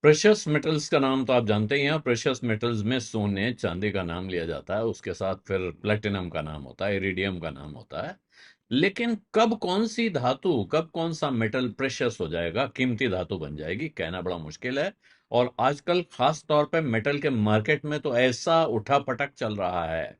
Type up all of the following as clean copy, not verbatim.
Precious metals का नाम तो आप जानते ही हैं। प्रेशियस मेटल्स में सोने चांदी का नाम लिया जाता है, उसके साथ फिर प्लेटिनम का नाम होता है, इरिडियम का नाम होता है। लेकिन कब कौन सी धातु, कब कौन सा मेटल प्रेशियस हो जाएगा, कीमती धातु बन जाएगी, कहना बड़ा मुश्किल है। और आजकल खास तौर पे मेटल के मार्केट में तो ऐसा उठापटक चल रहा है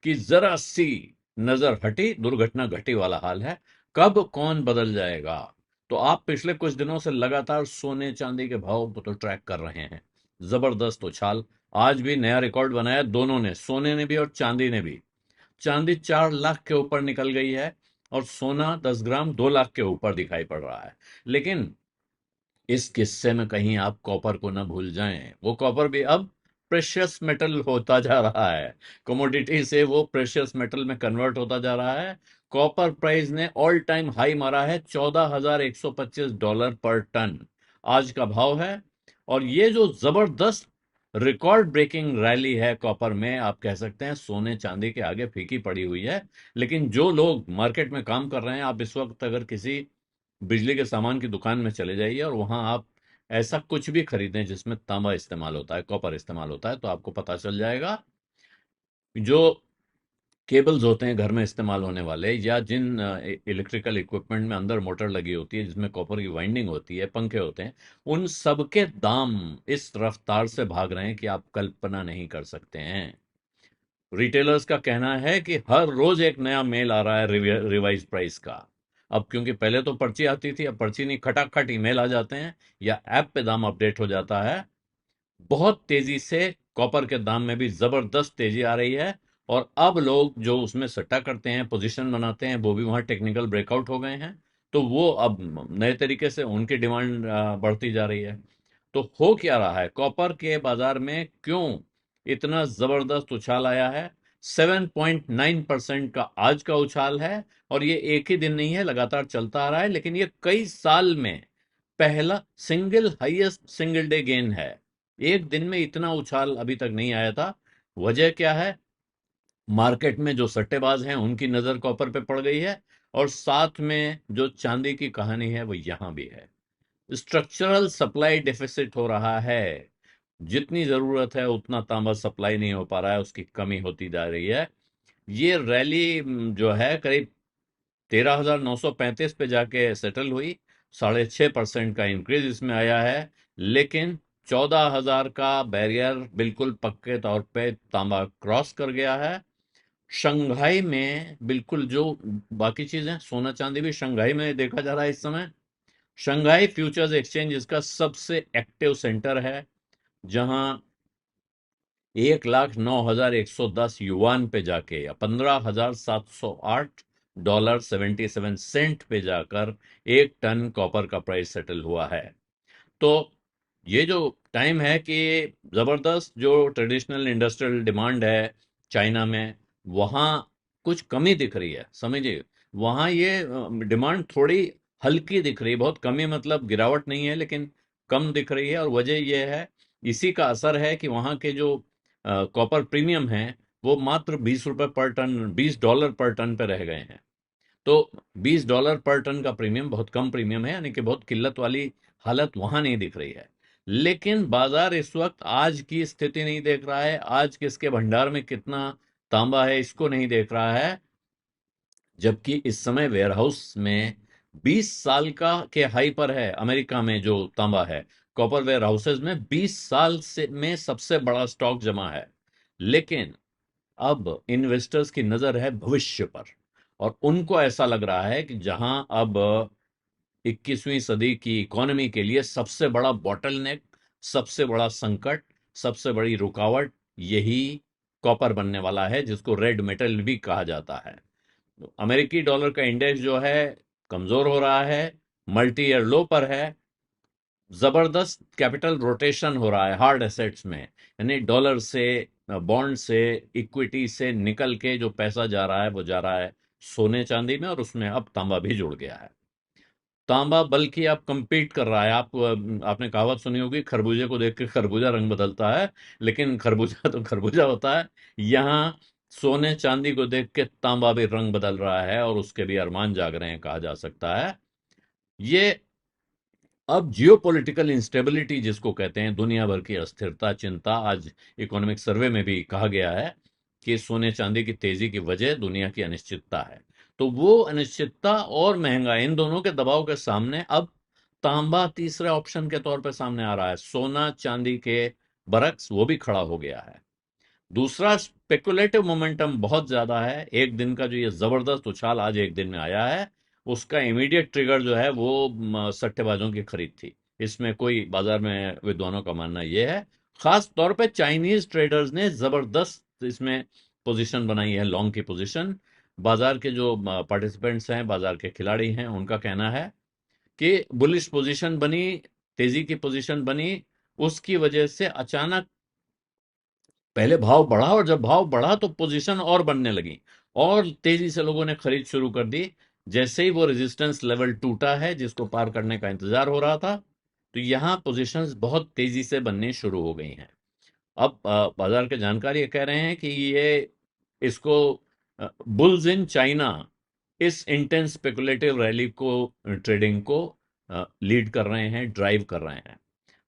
कि जरा सी नजर हटी दुर्घटना घटी वाला हाल है। कब कौन बदल जाएगा। तो आप पिछले कुछ दिनों से लगातार सोने चांदी के भाव को तो ट्रैक कर रहे हैं। जबरदस्त उछाल। आज भी नया रिकॉर्ड बनाया दोनों ने, सोने ने भी और चांदी ने भी। चांदी 4 लाख के ऊपर निकल गई है और सोना 10 ग्राम 2 लाख के ऊपर दिखाई पड़ रहा है। लेकिन इस किस्से में कहीं आप कॉपर को ना भूल जाएं। वो कॉपर भी अब प्रेशियस मेटल होता जा रहा है। कमोडिटी से वो प्रेशियस मेटल में कन्वर्ट होता जा रहा है। कॉपर प्राइस ने ऑल टाइम हाई मारा है, $14,125 पर टन आज का भाव है। और ये जो जबरदस्त रिकॉर्ड ब्रेकिंग रैली है कॉपर में, आप कह सकते हैं सोने चांदी के आगे फीकी पड़ी हुई है। लेकिन जो लोग मार्केट में काम कर रहे हैं, आप इस वक्त अगर किसी बिजली के सामान की दुकान में चले जाइए और वहां आप ऐसा कुछ भी खरीदें जिसमें तांबा इस्तेमाल होता है, कॉपर इस्तेमाल होता है, तो आपको पता चल जाएगा। जो केबल्स होते हैं घर में इस्तेमाल होने वाले, या जिन इलेक्ट्रिकल इक्विपमेंट में अंदर मोटर लगी होती है जिसमें कॉपर की वाइंडिंग होती है, पंखे होते हैं, उन सबके दाम इस रफ्तार से भाग रहे हैं कि आप कल्पना नहीं कर सकते हैं। रिटेलर्स का कहना है कि हर रोज एक नया मेल आ रहा है रिवाइज प्राइस का। अब क्योंकि पहले तो पर्ची आती थी, अब पर्ची नहीं, खटाखट ईमेल आ जाते हैं या ऐप पे दाम अपडेट हो जाता है। बहुत तेजी से कॉपर के दाम में भी जबरदस्त तेजी आ रही है। और अब लोग जो उसमें सट्टा करते हैं, पोजीशन बनाते हैं, वो भी वहां टेक्निकल ब्रेकआउट हो गए हैं। तो वो अब नए तरीके से उनकी डिमांड बढ़ती जा रही है। तो हो क्या रहा है कॉपर के बाजार में, क्यों इतना जबरदस्त उछाल आया है। 7.9% का आज का उछाल है। और ये एक ही दिन नहीं है, लगातार चलता आ रहा है, लेकिन ये कई साल में पहला single highest single day gain है। एक दिन में इतना उछाल अभी तक नहीं आया था। वजह क्या है। मार्केट में जो सट्टेबाज हैं उनकी नजर कॉपर पे पड़ गई है। और साथ में जो चांदी की कहानी है वो यहां भी है। स्ट्रक्चरल सप्लाई डेफिसिट हो रहा है। जितनी जरूरत है उतना तांबा सप्लाई नहीं हो पा रहा है, उसकी कमी होती जा रही है। ये रैली जो है करीब 13,935 पे जाके सेटल हुई। 6.5% का इंक्रीज इसमें आया है। लेकिन 14,000 का बैरियर बिल्कुल पक्के तौर पे तांबा क्रॉस कर गया है। शंघाई में बिल्कुल जो बाकी चीजें, सोना चांदी भी शंघाई में देखा जा रहा है इस समय। शंघाई फ्यूचर्स एक्सचेंज इसका सबसे एक्टिव सेंटर है, जहां 1,09,110 युआन पे जाके, या $15,708.77 पे जाकर एक टन कॉपर का प्राइस सेटल हुआ है। तो ये जो टाइम है कि जबरदस्त जो ट्रेडिशनल इंडस्ट्रियल डिमांड है चाइना में, वहां कुछ कमी दिख रही है, समझिए। वहां ये डिमांड थोड़ी हल्की दिख रही है, बहुत कमी मतलब गिरावट नहीं है, लेकिन कम दिख रही है। और वजह यह है, इसी का असर है कि वहां के जो कॉपर प्रीमियम है वो मात्र ₹20 पर टन, $20 पर टन पे रह गए हैं। तो $20 पर टन का प्रीमियम बहुत कम प्रीमियम है, यानी कि बहुत किल्लत वाली हालत वहां नहीं दिख रही है। लेकिन बाजार इस वक्त आज की स्थिति नहीं देख रहा है, आज किसके भंडार में कितना तांबा है इसको नहीं देख रहा है। जबकि इस समय वेयरहाउस में 20 साल का के हाई पर है। अमेरिका में जो तांबा है, कॉपर वेयर हाउसेज में 20 साल से में सबसे बड़ा स्टॉक जमा है। लेकिन अब इन्वेस्टर्स की नजर है भविष्य पर। और उनको ऐसा लग रहा है कि जहां अब 21वीं सदी की इकोनॉमी के लिए सबसे बड़ा बॉटलनेक, सबसे बड़ा संकट, सबसे बड़ी रुकावट यही कॉपर बनने वाला है, जिसको रेड मेटल भी कहा जाता है। तो अमेरिकी डॉलर का इंडेक्स जो है कमजोर हो रहा है, मल्टी ईयर लो पर है। जबरदस्त कैपिटल रोटेशन हो रहा है हार्ड एसेट्स में, यानी डॉलर से, बॉन्ड से, इक्विटी से निकल के जो पैसा जा रहा है वो जा रहा है सोने चांदी में, और उसमें अब तांबा भी जुड़ गया है। तांबा बल्कि अब compete कर रहा है। आपने कहावत सुनी होगी, खरबूजे को देख के खरबूजा रंग बदलता है। लेकिन खरबूजा तो खरबूजा होता है। यहाँ सोने चांदी को देख के तांबा भी रंग बदल रहा है और उसके भी अरमान जाग रहे हैं, कहा जा सकता है। ये अब जियोपॉलिटिकल इंस्टेबिलिटी जिसको कहते हैं, दुनिया भर की अस्थिरता, चिंता, आज इकोनॉमिक सर्वे में भी कहा गया है कि सोने चांदी की तेजी की वजह दुनिया की अनिश्चितता है। तो वो अनिश्चितता और महंगाई, इन दोनों के दबाव के सामने अब तांबा तीसरे ऑप्शन के तौर पर सामने आ रहा है। सोना चांदी के बरक्स वो भी खड़ा हो गया है। दूसरा, स्पेकुलेटिव मोमेंटम बहुत ज्यादा है। एक दिन का जो ये जबरदस्त उछाल आज एक दिन में आया है, उसका इमीडिएट ट्रिगर जो है वो सट्टेबाजों की खरीद थी। इसमें कोई बाजार में विद्वानों का मानना यह है, खास तौर पे चाइनीज ट्रेडर्स ने जबरदस्त इसमें पोजीशन बनाई है, लॉन्ग की पोजीशन। बाजार के जो पार्टिसिपेंट्स हैं, बाजार के खिलाड़ी हैं, उनका कहना है कि बुलिश पोजीशन बनी, तेजी की पोजीशन बनी, उसकी वजह से अचानक पहले भाव बढ़ा, और जब भाव बढ़ा तो पोजीशन और बनने लगी और तेजी से लोगों ने खरीद शुरू कर दी। जैसे ही वो रेजिस्टेंस लेवल टूटा है जिसको पार करने का इंतजार हो रहा था, तो यहां पोजीशंस बहुत तेजी से बननी शुरू हो गई हैं। अब बाजार के जानकार ये कह रहे हैं कि ये इसको बुल्स इन चाइना इस इंटेंस स्पेकुलेटिव रैली को, ट्रेडिंग को लीड कर रहे हैं, ड्राइव कर रहे हैं।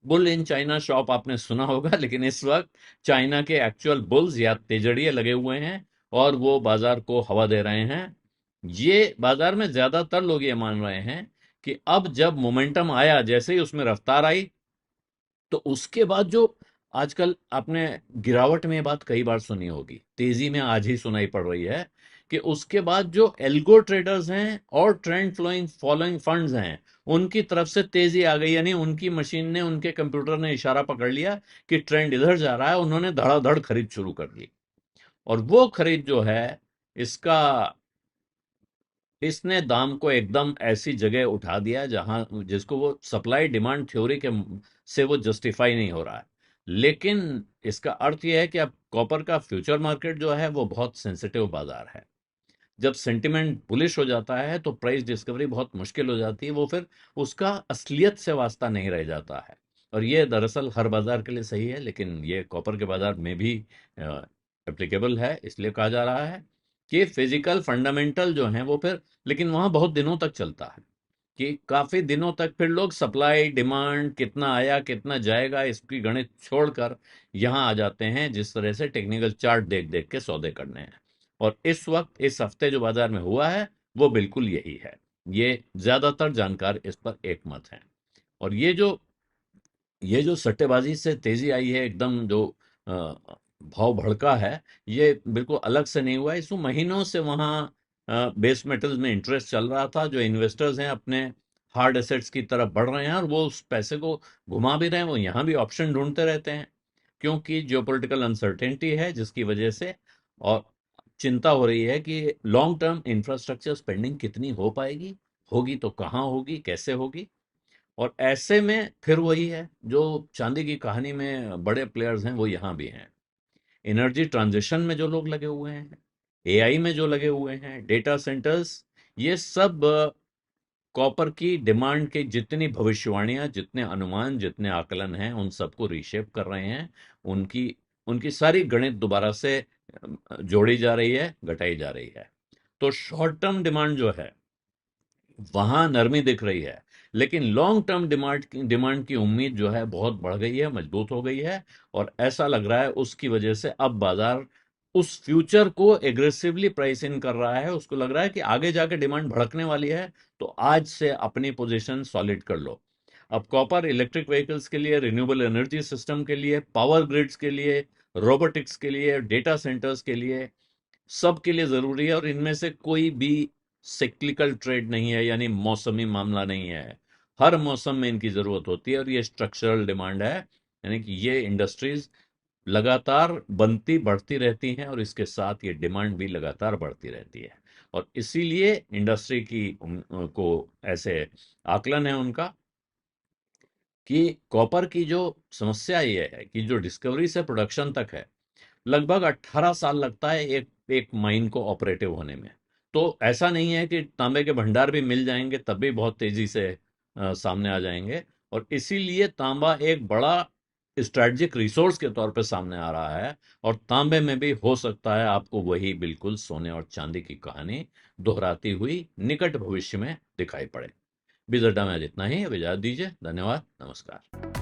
बुल इन चाइना शॉप आपने सुना होगा, लेकिन इस वक्त चाइना के एक्चुअल बुल्स या तेजड़िए लगे हुए हैं और वो बाजार को हवा दे रहे हैं। ये बाजार में ज्यादातर लोग ये मान रहे हैं कि अब जब मोमेंटम आया, जैसे ही उसमें रफ्तार आई, तो उसके बाद जो आजकल आपने गिरावट में ये बात कई बार सुनी होगी, तेजी में आज ही सुनाई पड़ रही है कि उसके बाद जो एल्गो ट्रेडर्स हैं और ट्रेंड फ्लोइंग फॉलोइंग फंड्स हैं, उनकी तरफ से तेजी आ गई। यानी उनकी मशीन ने, उनके कंप्यूटर ने इशारा पकड़ लिया कि ट्रेंड इधर जा रहा है, उन्होंने धड़ाधड़ खरीद शुरू कर दी। और वो खरीद जो है, इसका इसने दाम को एकदम ऐसी जगह उठा दिया जहां, जिसको वो सप्लाई डिमांड थ्योरी के से वो जस्टिफाई नहीं हो रहा है। लेकिन इसका अर्थ यह है कि अब कॉपर का फ्यूचर मार्केट जो है वो बहुत सेंसिटिव बाजार है। जब सेंटिमेंट बुलिश हो जाता है तो प्राइस डिस्कवरी बहुत मुश्किल हो जाती है, वो फिर उसका असलियत से वास्ता नहीं रह जाता है। और ये दरअसल हर बाजार के लिए सही है, लेकिन ये कॉपर के बाजार में भी एप्लीकेबल है। इसलिए कहा जा रहा है कि फिजिकल फंडामेंटल जो हैं वो फिर, लेकिन वहां बहुत दिनों तक चलता है कि काफी दिनों तक फिर लोग सप्लाई डिमांड कितना आया कितना जाएगा इसकी गणित छोड़कर यहां आ जाते हैं, जिस तरह से टेक्निकल चार्ट देख देख के सौदे करने हैं। और इस वक्त, इस हफ्ते जो बाजार में हुआ है वो बिल्कुल यही है। ये ज्यादातर जानकार इस पर एक मत हैं। और ये जो सट्टेबाजी से तेजी आई है, एकदम जो अ, भाव भड़का है, ये बिल्कुल अलग से नहीं हुआ। इसको महीनों से वहाँ बेस मेटल्स में इंटरेस्ट चल रहा था। जो इन्वेस्टर्स हैं अपने हार्ड एसेट्स की तरफ बढ़ रहे हैं और वो उस पैसे को घुमा भी रहे हैं, वो यहाँ भी ऑप्शन ढूंढते रहते हैं, क्योंकि जियोपॉलिटिकल अनसर्टेनिटी है जिसकी वजह से, और चिंता हो रही है कि लॉन्ग टर्म इंफ्रास्ट्रक्चर स्पेंडिंग कितनी हो पाएगी, होगी तो कहाँ होगी, कैसे होगी। और ऐसे में फिर वही है, जो चांदी की कहानी में बड़े प्लेयर्स हैं वो यहाँ भी हैं। एनर्जी ट्रांजिशन में जो लोग लगे हुए हैं, एआई में जो लगे हुए हैं, डेटा सेंटर्स, ये सब कॉपर की डिमांड की जितनी भविष्यवाणियां, जितने अनुमान, जितने आकलन हैं, उन सबको रीशेप कर रहे हैं। उनकी उनकी सारी गणित दोबारा से जोड़ी जा रही है, घटाई जा रही है। तो शॉर्ट टर्म डिमांड जो है वहां नरमी दिख रही है, लेकिन लॉन्ग टर्म डिमांड की उम्मीद जो है बहुत बढ़ गई है, मजबूत हो गई है। और ऐसा लग रहा है उसकी वजह से अब बाजार उस फ्यूचर को एग्रेसिवली प्राइस इन कर रहा है। उसको लग रहा है कि आगे जाके डिमांड भड़कने वाली है, तो आज से अपनी पोजीशन सॉलिड कर लो। अब कॉपर इलेक्ट्रिक व्हीकल्स के लिए, रिन्यूएबल एनर्जी सिस्टम के लिए, पावर ग्रिड्स के लिए, रोबोटिक्स के लिए, डेटा सेंटर्स के लिए, सबके लिए जरूरी है। और इनमें से कोई भी सिक्लिकल ट्रेड नहीं है, यानी मौसमी मामला नहीं है। हर मौसम में इनकी जरूरत होती है और ये स्ट्रक्चरल डिमांड है, यानी कि ये इंडस्ट्रीज लगातार बनती बढ़ती रहती हैं और इसके साथ ये डिमांड भी लगातार बढ़ती रहती है। और इसीलिए इंडस्ट्री की को ऐसे आकलन है उनका कि कॉपर की जो समस्या ये है कि जो डिस्कवरी से प्रोडक्शन तक है, लगभग 18 साल लगता है एक एक माइन को ऑपरेटिव होने में। तो ऐसा नहीं है कि तांबे के भंडार भी मिल जाएंगे तब भी बहुत तेजी से सामने आ जाएंगे। और इसीलिए तांबा एक बड़ा स्ट्रेटजिक रिसोर्स के तौर पे सामने आ रहा है। और तांबे में भी हो सकता है आपको वही बिल्कुल सोने और चांदी की कहानी दोहराती हुई निकट भविष्य में दिखाई पड़े। बीज अड्डा में आज इतना ही। अब इजाजत दीजिए। धन्यवाद। नमस्कार।